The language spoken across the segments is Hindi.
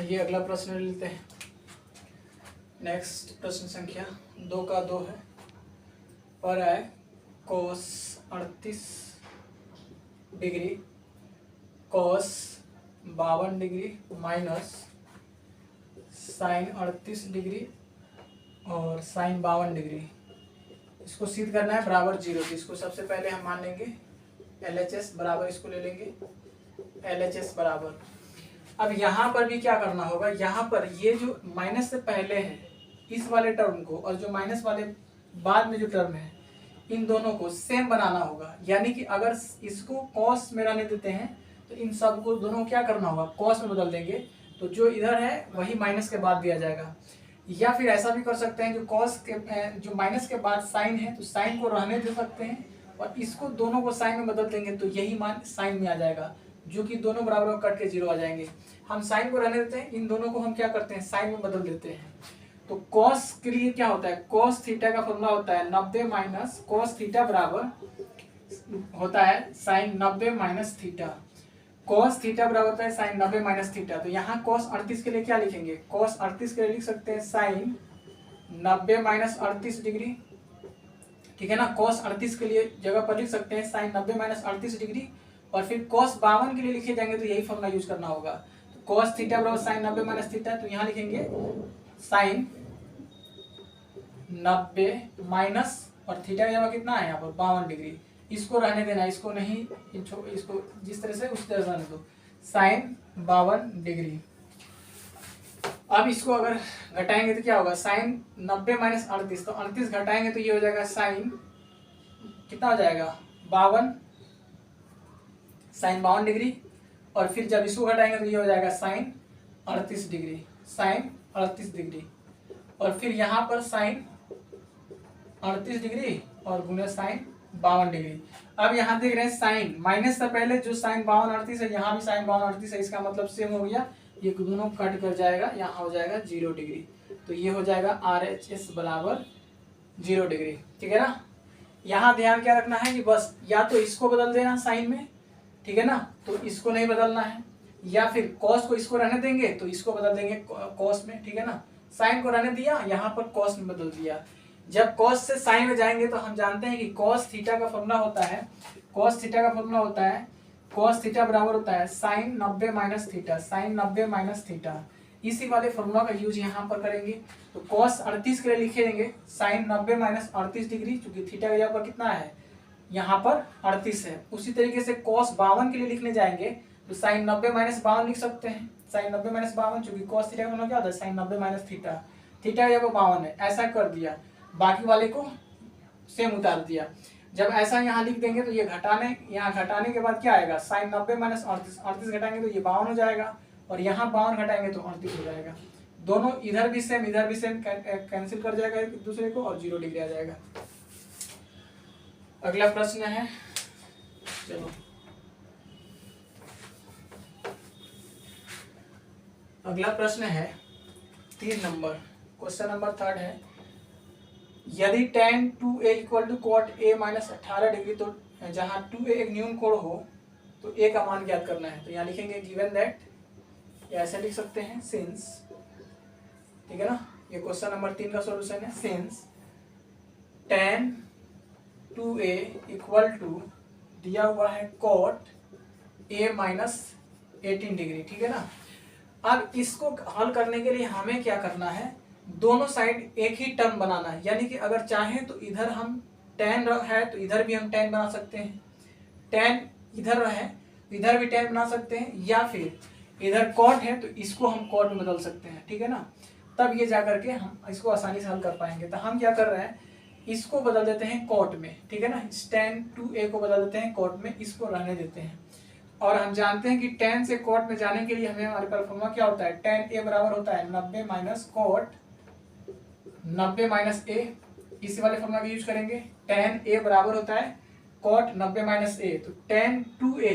ये अगला प्रश्न ले लेते हैं। नेक्स्ट प्रश्न संख्या 2 का 2 है। पर है cos 38 degree cos 52 degree minus sine 38 degree और साइन 52 डिग्री। इसको सिद्ध करना है बराबर 0। तो इसको सबसे पहले हम मान लेंगे LHS बराबर, इसको ले लेंगे LHS बराबर। अब यहाँ पर भी क्या करना होगा, यहाँ पर ये जो माइनस से पहले है इस वाले टर्म को और जो माइनस वाले बाद में जो टर्म है इन दोनों को सेम बनाना होगा। यानी कि अगर इसको कॉस में रहने देते हैं तो इन सब को दोनों को क्या करना होगा, कॉस में बदल देंगे। तो जो इधर है वही माइनस के बाद दिया जाएगा। या फिर ऐसा भी कर सकते हैं जो कॉस के जो माइनस के बाद साइन है तो साइन को रहने दे सकते हैं और इसको दोनों को साइन में बदल देंगे तो यही मान साइन में आ जाएगा, जो कि दोनों बराबर कट के 0 आ जाएंगे। हम साइन को रहने देते हैं, इन दोनों को हम क्या करते हैं साइन में बदल देते हैं। तो कॉस के लिए क्या होता है, कॉस थीटा का फॉर्मूला होता है 90 माइनस कॉस थीटा बराबर होता है sine 90 minus theta. Cos theta बराबर होता है साइन 90 माइनस थीटा। तो यहाँ कॉस 38 के लिए क्या लिखेंगे, कॉस 38 के लिए लिख सकते हैं साइन 90 माइनस 38 डिग्री, ठीक है ना। कॉस 38 के लिए जगह पर लिख सकते हैं साइन 90 माइनस 38 डिग्री। और फिर कॉस 52 के लिए लिखे जाएंगे तो यही फॉर्मूला यूज करना होगा। तो कॉस थीटा बराबर साइन 90 माइनस थीटा, तो यहाँ लिखेंगे साइन 90 माइनस और थीटा का जगह कितना है यहाँ पर 52 डिग्री। इसको रहने देना, इसको नहीं, इसको जिस तरह से उस तरह से रहने दो, साइन 52 डिग्री। अब इसको अगर घटाएंगे तो क्या होगा, साइन 90 माइनस 38, तो 38 घटाएंगे तो ये हो जाएगा साइन कितना हो जाएगा 52, साइन 52 डिग्री। और फिर जब इसको घटाएंगे तो ये हो जाएगा साइन 38 डिग्री, साइन 38 डिग्री। और फिर यहाँ पर साइन 38 डिग्री और गुने साइन 52 डिग्री। अब यहाँ देख रहे हैं साइन माइनस से पहले जो साइन 52 38 है, यहाँ भी साइन 52 38 है, इसका मतलब सेम हो गया। ये दोनों कट कर जाएगा, यहाँ हो जाएगा 0 डिग्री। तो ये हो जाएगा RHS बराबर 0 डिग्री, ठीक है ना। यहाँ ध्यान क्या रखना है कि बस या तो इसको बदल देना साइन में, ठीक है ना, तो इसको नहीं बदलना है। या फिर कॉस को इसको रहने देंगे तो इसको बदल देंगे कॉस में, ठीक है ना। साइन को रहने दिया, यहाँ पर कॉस में बदल दिया। जब कॉस से साइन में जाएंगे तो हम जानते हैं कि कॉस थीटा का फॉर्मूला होता है, कॉस थीटा का फॉर्मूला होता है कॉस थीटा बराबर होता है sine 90 minus theta, sine 90 minus theta. इसी वाले फॉर्मूला का यूज यहाँ पर करेंगे। तो कॉस 38 के लिए लिखेंगे साइन 90 माइनस 38 डिग्री, क्योंकि थीटा का यहाँ पर कितना है, यहाँ पर 38 है। उसी तरीके से कॉस 52 के लिए लिखने जाएंगे तो साइन 90 माइनस 52 लिख सकते हैं, साइन 90 माइनस 52, क्योंकि कॉस थीटा का फॉर्मूला क्या होता है साइन 90 माइनस थीटा, थीटा का यहाँ पर 52 है। ऐसा कर दिया, बाकी वाले को सेम उतार दिया। जब ऐसा यहाँ लिख देंगे तो ये यहाँ घटाने के बाद क्या आएगा, साइन 90 माइनस 38, 38 घटाएंगे तो ये 52 हो जाएगा और यहाँ 52 घटाएंगे तो 38 हो जाएगा। दोनों इधर भी सेम इधर भी सेम कैंसिल कर जाएगा एक दूसरे को और 0 डिग्री आ जाएगा। अगला प्रश्न है, चलो अगला प्रश्न है 3 नंबर, क्वेश्चन नंबर 3 है। यदि tan 2a equal to cot a minus 18 degree, तो जहाँ 2a एक न्यून कोण हो तो a का मान ज्ञात करना है। तो यहाँ लिखेंगे गिवन दैट, या ऐसे लिख सकते हैं सिंस, ठीक है ना। ये क्वेश्चन नंबर 3 का सॉल्यूशन है। Since tan 2a equal to दिया हुआ है कॉट a माइनस 18 डिग्री, ठीक है ना। अब इसको हल करने के लिए हमें क्या करना है, दोनों साइड एक ही टर्म बनाना है। यानी कि अगर चाहें तो इधर हम tan है तो इधर भी हम tan बना सकते हैं, tan इधर है तो इधर भी tan बना सकते हैं, या फिर इधर cot है तो इसको हम cot में बदल सकते हैं, ठीक है ना। तब ये जाकर के हम इसको आसानी से हल कर पाएंगे। तो हम क्या कर रहे हैं, इसको बदल देते हैं cot में, ठीक है ना। tan 2a को बदल देते हैं cot में, इसको रहने देते हैं। और हम जानते हैं कि tan से cot में जाने के लिए हमें हमारे पास फॉर्मूला क्या होता है, tan a बराबर होता है 90 माइनस cot 90 माइनस a। इसी वाले फॉर्मूला का यूज करेंगे। tan a बराबर होता है cot 90 माइनस a। तो tan 2a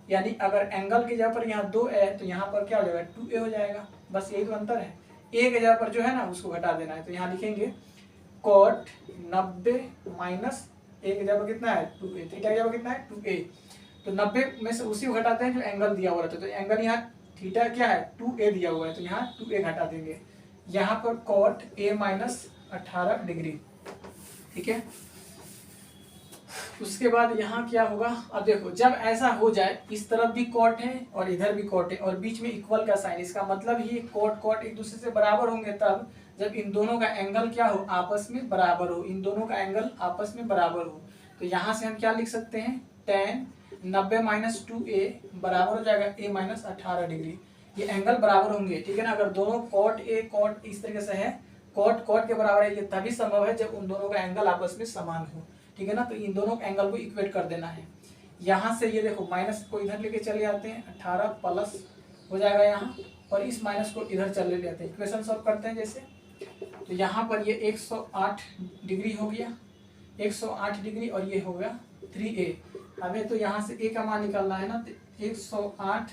यानी अगर एंगल की जगह पर यहाँ 2a है तो यहाँ पर क्या हो जाएगा 2a हो जाएगा। बस यही तो अंतर है, a की जगह पर जो है ना उसको घटा देना है। तो यहाँ लिखेंगे cot 90 माइनस a की जगह पर कितना है 2a, थीटा की जगह पर कितना है 2a। तो 90 में से उसी को घटाते हैं जो एंगल दिया हुआ रहता है। तो एंगल यहाँ थीटा क्या है 2a दिया हुआ है, तो यहाँ 2a घटा देंगे, यहाँ पर कॉट a माइनस 18 डिग्री। ठीक है, उसके बाद यहाँ क्या होगा, अब देखो जब ऐसा हो जाए, इस तरफ भी कॉट है और इधर भी कॉट है और बीच में इक्वल का साइन, इसका मतलब ये कॉट कॉट एक दूसरे से बराबर होंगे तब जब इन दोनों का एंगल क्या हो, आपस में बराबर हो, इन दोनों का एंगल आपस में बराबर हो। तो यहाँ से हम क्या लिख सकते हैं, tan 90 माइनस 2a बराबर हो जाएगा a माइनस 18 डिग्री। ये एंगल बराबर होंगे, ठीक है ना। अगर दोनों कॉट ए कॉट इस तरीके से है, कॉट कॉट के बराबर है, ये तभी संभव है जब उन दोनों का एंगल आपस में समान हो, ठीक है ना। तो इन दोनों एंगल को इक्वेट कर देना है। यहाँ से ये देखो माइनस को इधर लेके चले जाते हैं, 18 प्लस हो जाएगा यहाँ, और इस माइनस को इधर चले लेते हैं, इक्वेशन सॉल्व करते हैं जैसे। तो यहाँ पर ये 108 डिग्री हो गया, 108 डिग्री, और ये हो गया 3a। हमें तो यहाँ से a का मान निकालना है ना, तो 108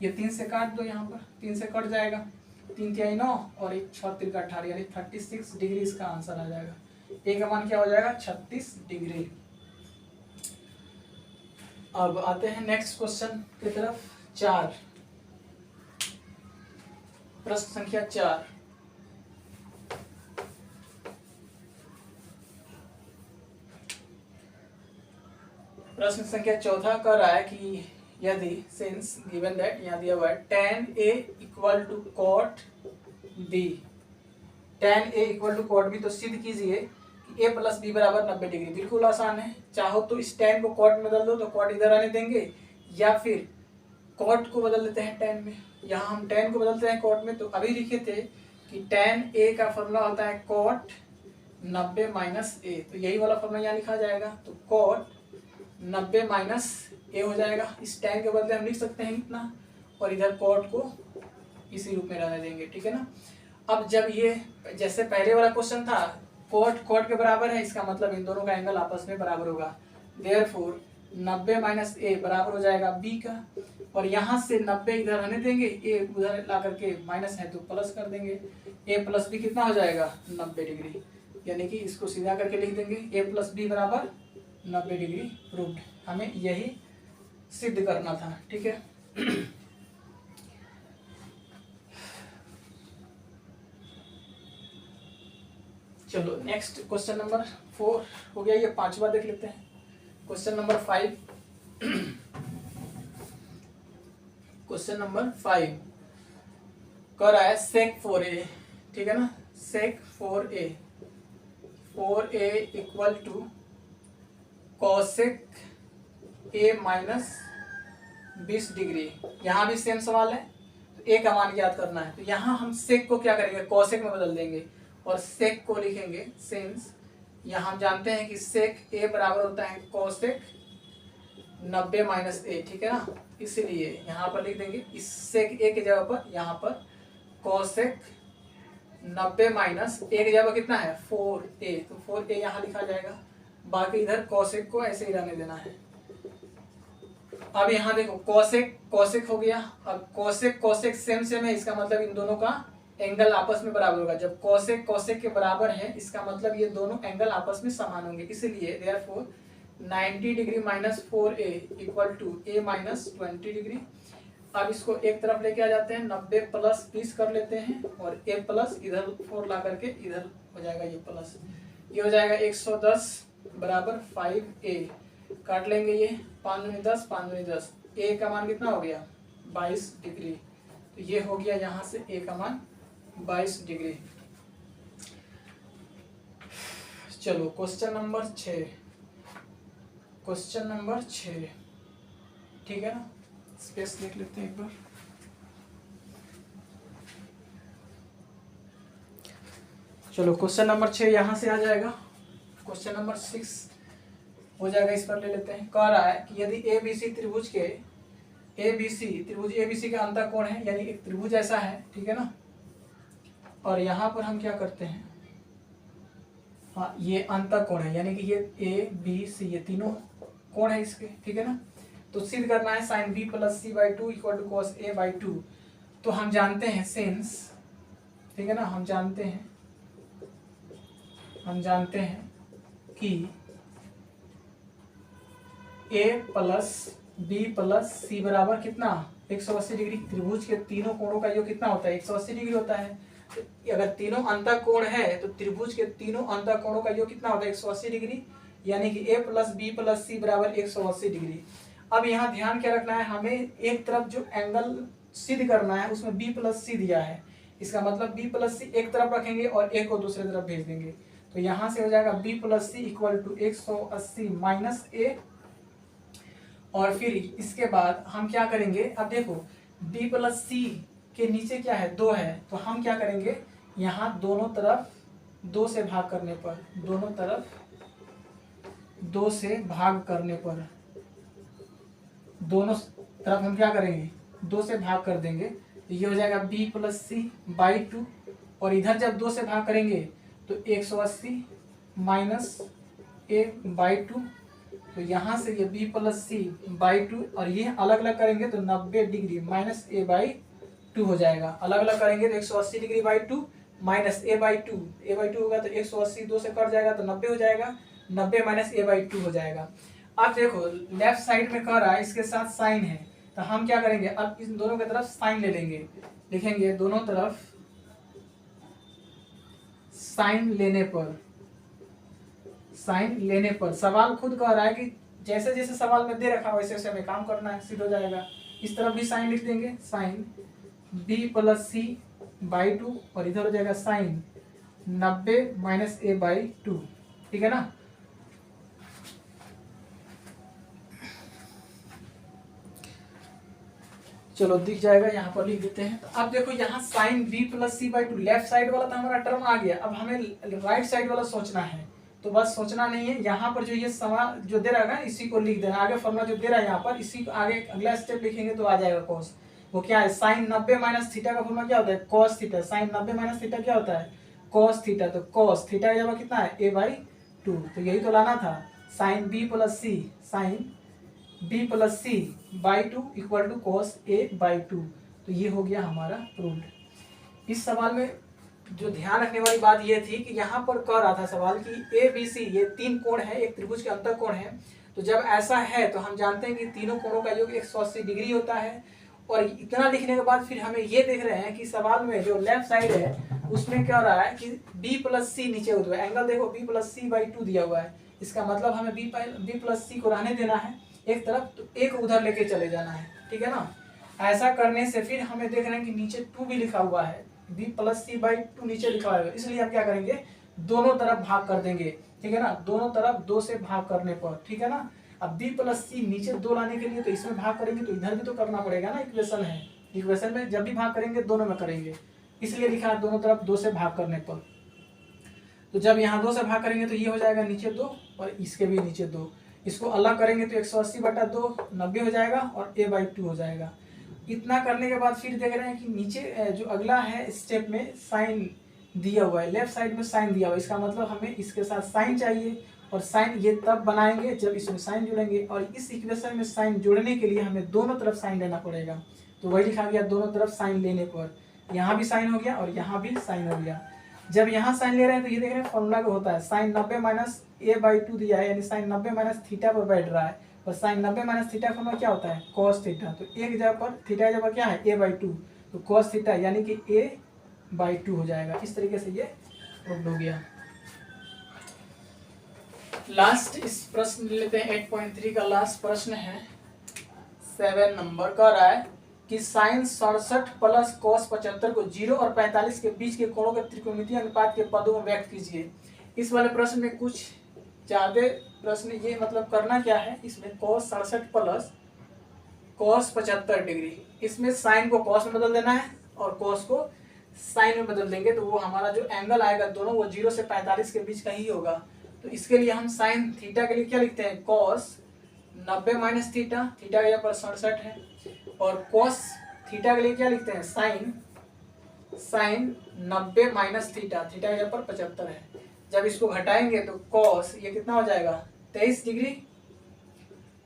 ये 3 से काट दो, यहाँ पर 3 से कट जाएगा, 3 तिहाई 9 और 1 6 3 का 18 यानी 36 डिग्री इसका आंसर आ जाएगा। a का मान क्या हो जाएगा 36 डिग्री। अब आते हैं नेक्स्ट क्वेश्चन की तरफ, 4, प्रश्न संख्या 4। प्रश्न संख्या 4 कह रहा है कि यदि सिंस गिवन दैट, यहाँ दिया हुआ है tan a equal to cot b, tan a equal to cot b, तो सिद्ध कीजिए कि a प्लस b बराबर 90 डिग्री। बिल्कुल आसान है, चाहो तो इस tan को कॉट में बदल दो तो कॉट इधर आने देंगे, या फिर कॉट को बदल देते हैं tan में, यहाँ हम tan को बदलते हैं कॉट में। तो अभी लिखे थे कि tan a का फॉर्मूला होता है कॉट 90 माइनस a, तो यही वाला फॉर्मूला यहाँ लिखा जाएगा, तो कॉट 90 माइनस a हो जाएगा। इस tan के बदले हम लिख सकते हैं इतना, और इधर कॉट को इसी रूप में रहने देंगे, ठीक है ना। अब जब ये जैसे पहले वाला क्वेश्चन था, कॉट कॉट के बराबर है, इसका मतलब इन दोनों का एंगल आपस में बराबर होगा, देयरफॉर 90 माइनस a बराबर हो जाएगा b का, और यहाँ से 90 इधर रहने देंगे, a उधर ला करके माइनस है तो प्लस कर देंगे, a प्लस b कितना हो जाएगा 90 डिग्री, यानी कि इसको सीधा करके लिख देंगे a प्लस b बराबर 90 डिग्री प्रूव्ड। हमें यही सिद्ध करना था, ठीक है। चलो नेक्स्ट क्वेश्चन नंबर 4 हो गया, ये 5वां देख लेते हैं। क्वेश्चन नंबर 5, क्वेश्चन नंबर 5 कह रहा है sec 4a, ठीक है ना, sec 4a equal to cosec a minus 20 degree. यहाँ भी सेम सवाल है, तो a का मान ज्ञात करना है। तो यहाँ हम sec को क्या करेंगे, cosec में बदल देंगे और sec को लिखेंगे सिंस, यहाँ हम जानते हैं कि sec a बराबर होता है cosec 90 माइनस a, ठीक है ना। इसलिए यहाँ पर लिख देंगे इस sec a की जगह पर, यहाँ पर cosec 90 माइनस a की जगह कितना है 4a, तो 4a यहाँ लिखा जाएगा, बाकी इधर cosec को ऐसे ही रहने देना है। अब यहाँ देखो cosec हो गया, अब cosec सेम है, इसका मतलब इन दोनों का एंगल आपस में बराबर होगा। जब cosec के बराबर है, इसका मतलब ये दोनों एंगल आपस में समान होंगे, इसलिए therefore 90 degree minus 4a equal to a minus 20 degree. अब इसको एक तरफ लेके आ जाते हैं, 90 प्लस 20 कर लेते हैं, और a प्लस इधर 4 ला करके इधर हो जाएगा ये प्लस, ये हो जाएगा 110 बराबर 5a, काट लेंगे ये 5 दूनी 10 5 दूनी 10, a का मान कितना हो गया 22 डिग्री, तो ये हो गया यहाँ से a का मान 22 डिग्री। चलो क्वेश्चन नंबर 6, क्वेश्चन नंबर 6, ठीक है ना, स्पेस देख लेते हैं एक बार। चलो क्वेश्चन नंबर 6 यहाँ से आ जाएगा, क्वेश्चन नंबर 6 हो जाएगा, इस पर ले लेते हैं। कह रहा है कि यदि ABC त्रिभुज के त्रिभुज ABC का अंतःकोण है, यानी एक त्रिभुज ऐसा है, ठीक है ना, और यहाँ पर हम क्या करते हैं, हाँ ये अंतःकोण है, यानी कि ये ABC ये तीनों कोण है इसके, ठीक है ना। तो सिद्ध करना है sin b plus c by 2 equal to cos a by 2। तो हम जानते हैं सिंस, ठीक है ना, हम जानते हैं कि a plus b plus c बराबर कितना 180 डिग्री। त्रिभुज के तीनों कोणों का योग कितना होता है? 180 डिग्री होता है। तो अगर तीनों अंतः कोण है तो त्रिभुज के तीनों अंतः कोणों का योग कितना होता है? 180 डिग्री, यानी कि a प्लस बी प्लस सी बराबर 180 डिग्री। अब यहाँ ध्यान क्या रखना है, हमें एक तरफ जो एंगल सिद्ध करना है उसमें b प्लस सी दिया है, इसका मतलब b प्लस सी एक तरफ रखेंगे और a को दूसरे तरफ भेज देंगे। तो यहाँ से हो जाएगा b plus c equal to 180 minus a। और फिर इसके बाद हम क्या करेंगे, अब देखो b प्लस सी के नीचे क्या है? 2 है, तो हम क्या करेंगे, यहाँ दोनों तरफ 2 से भाग करने पर, दोनों तरफ 2 से भाग करने पर, दोनों तरफ हम क्या करेंगे? 2 से भाग कर देंगे। तो ये हो जाएगा b प्लस सी बाई 2, और इधर जब 2 से भाग करेंगे तो 180 माइनस a बाई 2। तो यहाँ से ये b प्लस सी बाई 2 और ये अलग अलग करेंगे तो 90 डिग्री माइनस a बाई 2 हो जाएगा। अलग अलग करेंगे तो 180 degree by 2 minus a by 2, a by 2 होगा तो 180 2 से कट जाएगा तो 90 हो जाएगा, 90 माइनस a बाई 2 हो जाएगा। अब देखो लेफ्ट साइड में कर रहा है, इसके साथ साइन है, तो हम क्या करेंगे, अब इन दोनों की तरफ साइन ले लेंगे, लिखेंगे दोनों तरफ साइन लेने पर, साइन लेने पर। सवाल खुद कह रहा है कि जैसे जैसे सवाल में दे रखा वैसे वैसे हमें काम करना है, सिद्ध हो जाएगा। इस तरफ भी साइन लिख देंगे, sine b plus C by 2, और इधर हो जाएगा साइन 90 माइनस a बाई 2, ठीक है ना। चलो दिख जाएगा, यहाँ पर लिख देते हैं। तो अब देखो यहाँ sine b plus C by 2, left side वाला तो हमारा टर्म आ गया, अब हमें राइट साइड वाला सोचना है। तो बस सोचना नहीं है, यहाँ पर जो ये सवाल जो दे रहा है इसी को लिख देना, आगे फॉर्मूला जो दे रहा है यहाँ पर इसी को आगे अगला स्टेप लिखेंगे तो आ जाएगा कॉस। वो क्या है, साइन 90 माइनस थीटा का फॉर्मूला क्या होता है? Cos theta. Sine 90 minus theta क्या होता है? Cos theta. तो कॉस थीटा का जगह कितना है? a by 2। तो यही तो लाना था, sine b plus C, sine b plus C by 2 equal to cos a by 2। तो ये हो गया हमारा प्रूव्ड। इस सवाल में जो ध्यान रखने वाली बात ये थी कि यहाँ पर कह रहा था सवाल कि ए बी सी ये 3 कोण है, एक त्रिभुज के अंतर कोण है। तो जब ऐसा है तो हम जानते हैं कि तीनों कोणों का योग 180 डिग्री होता है। और इतना लिखने के बाद फिर हमें ये देख रहे हैं कि सवाल में जो लेफ्ट साइड है उसमें क्या हो रहा है कि b प्लस सी नीचे हुआ है, एंगल देखो b प्लस सी बाई 2 दिया हुआ है, इसका मतलब हमें b प्लस सी को रहने देना है एक तरफ, तो एक उधर लेके चले जाना है, ठीक है ना। ऐसा करने से फिर हमें देख रहे हैं कि नीचे 2 भी लिखा हुआ है, b प्लस सी बाई 2 नीचे लिखा हुआ है, इसलिए हम क्या करेंगे, दोनों तरफ भाग कर देंगे, ठीक है ना, दोनों तरफ 2 से भाग करने पर, ठीक है ना। अब b प्लस सी नीचे 2 लाने के लिए तो इसमें भाग करेंगे तो इधर भी तो करना पड़ेगा ना, इक्वेशन है, इक्वेशन में जब भी भाग करेंगे दोनों में करेंगे, इसलिए लिखा है दोनों तरफ 2 से भाग करने पर। तो जब यहाँ 2 से भाग करेंगे तो ये हो जाएगा नीचे 2 और इसके भी नीचे 2, इसको अलग करेंगे तो 180 बटा 2 90 हो जाएगा और a बाई 2 हो जाएगा। इतना करने के बाद फिर देख रहे हैं कि नीचे जो अगला है स्टेप में साइन दिया हुआ है, लेफ्ट साइड में साइन दिया हुआ है, इसका मतलब हमें इसके साथ साइन चाहिए, और साइन ये तब बनाएंगे जब इसमें साइन जुड़ेंगे, और इस इक्वेशन में साइन जोड़ने के लिए हमें दोनों तरफ साइन लेना पड़ेगा। तो वही लिखा गया दोनों तरफ साइन लेने पर, यहाँ भी साइन हो गया और यहाँ भी साइन हो गया। जब यहाँ साइन ले रहे हैं तो ये देख रहे हैं फॉर्मूला का होता है, साइन 90 माइनस a बाई 2 दिया है, यानी साइन 90 माइनस थीटा पर बैठ रहा है, और साइन 90 माइनस थीटा फॉर्मूला क्या होता है? Cos theta. तो एक जगह पर थीटा जगह क्या है? a बाई 2, तो कॉस थीटा यानी कि a बाई 2 हो जाएगा। इस तरीके से ये प्रूव्ड हो गया। लास्ट इस प्रश्न लेते हैं 8.3 का लास्ट प्रश्न है, 7 नंबर का रहा है कि साइन 67 प्लस कॉस 75 को 0 और 45 के बीच के कोणों के त्रिकोणमितीय अनुपात के पदों में व्यक्त कीजिए। इस वाले प्रश्न में कुछ ज्यादा प्रश्न ये मतलब करना क्या है, इसमें कॉस 67 प्लस कॉस 75 डिग्री, इसमें साइन को कॉस में बदल देना है और कॉस को साइन में बदल देंगे, तो वो हमारा जो एंगल आएगा दोनों वो 0 से 45 के बीच का ही होगा। तो इसके लिए हम साइन थीटा के लिए क्या लिखते हैं? कॉस 90 माइनस थीटा, थीटा का यहाँ पर 67 है, और कॉस थीटा के लिए क्या लिखते हैं? साइन 90 माइनस थीटा, थीटा का यहाँ पर 75 है। जब इसको घटाएंगे तो कॉस ये कितना हो जाएगा? 23 डिग्री,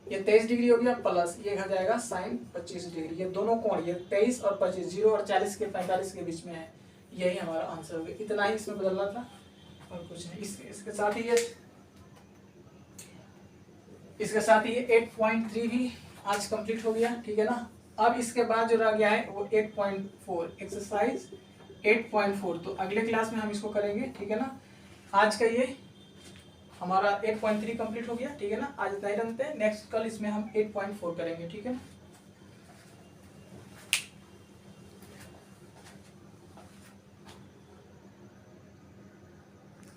ये 23 डिग्री हो गया, प्लस ये हो जाएगा साइन 25 डिग्री। ये दोनों कोण ये 23 और 25 0 और 40 के 45 के बीच में है, यही हमारा आंसर हो गया। इतना ही इसमें बदलना था और कुछ नहीं। इसके साथ ही ये 8.3 भी आज कंप्लीट हो गया, ठीक है ना। अब इसके बाद जो रह गया है वो 8.4 एक्सरसाइज 8.4। तो अगले क्लास में हम इसको करेंगे, ठीक है ना। आज का ये हमारा 8.3 कंप्लीट हो गया, ठीक है ना। आज इतना ही रखते हैं, नेक्स्ट कल इसमें हम 8.4 करेंगे, ठीक है ना।